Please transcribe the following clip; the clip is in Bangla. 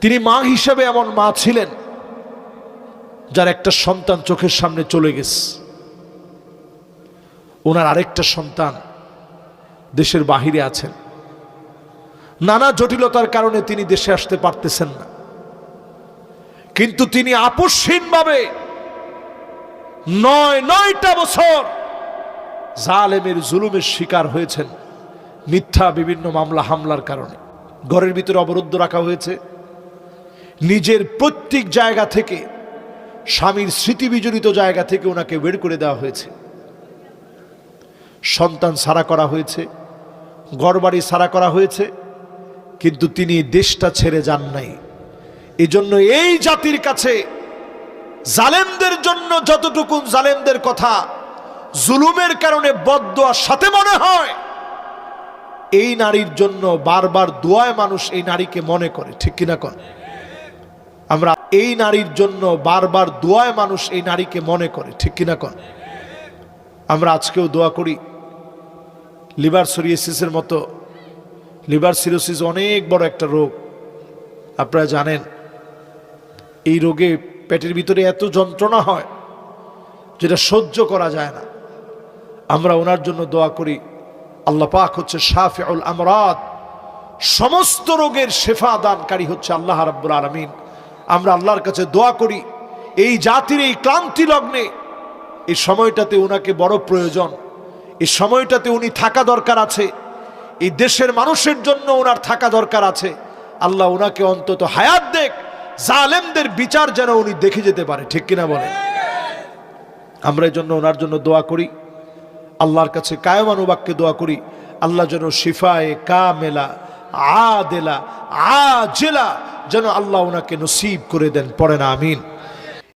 তিনি মা হিসেবে এমন মা ছিলেন যার একটা সন্তান চোখের সামনে চলে গেছে, ওনার আরেকটা সন্তান দেশের বাহিরে আছেন, নানা জটিলতার কারণে তিনি দেশে আসতে পারতেছেন না, কিন্তু তিনি আপোষহীনভাবে ৯টা বছর জালেমের জুলুমের শিকার হয়েছেন। মিথ্যা বিভিন্ন মামলা হামলার কারণে ঘরের ভিতরে অবরুদ্ধ রাখা হয়েছে। নিজের প্রত্যেক জায়গা থেকে, স্বামীর স্মৃতি বিজড়িত জায়গা থেকে ওনাকে বের করে দেওয়া হয়েছে। সন্তান ছাড়া করা হয়েছে, ঘরবাড়ি ছাড়া করা হয়েছে, কিন্তু তিনি দেশটা ছেড়ে যান নাই। এজন্য এই জাতির কাছে জালেমদের জন্য যতটুকু জালেমদের কথা জুলুমের কারণে বদদোয়ার সাথে মনে হয়, এই নারীর জন্য বারবার দোয়ায় মানুষ এই নারীকে মনে করে, ঠিক কিনা কোন? আমরা এই নারীর জন্য বারবার দোয়ায় মানুষ এই নারীকে মনে করে, ঠিক কিনা কোন? আমরা আজকেও দোয়া করি। লিভার সিরোসিসের মতো, লিভার সিরোসিস অনেক বড় একটা রোগ, আপনারা জানেন। এই রোগে পেটের ভিতরে এত যন্ত্রণা হয় যেটা সহ্য করা যায় না। আমরা ওনার জন্য দোয়া করি। আল্লাহ পাক হচ্ছে শাফিউল আমরাদ, সমস্ত রোগের শেফা দানকারী হচ্ছে আল্লাহ রাব্বুল আলামিন। আমরা আল্লাহর কাছে দোয়া করি এই জাতির এই ক্লান্তি লগ্নে, এই সময়টাতে ওনাকে বড় প্রয়োজন, এই সময়টাতে উনি থাকা দরকার আছে, এই দেশের মানুষের জন্য ওনার থাকা দরকার আছে। আল্লাহ ওনাকে অন্তত হায়াত দেখ, জালেমদের বিচার যেন উনি দেখে যেতে পারে, ঠিক কিনা বলেন? আমরা এই জন্য ওনার জন্য দোয়া করি, আল্লাহর কাছে কায়মানুবাক্যে দোয়া করি। আল্লাহ যেন শিফায়ে কামেলা আদেলা আজেলা যেন আল্লাহ ওনাকে নসিব করে দেন। পড়েন আমিন।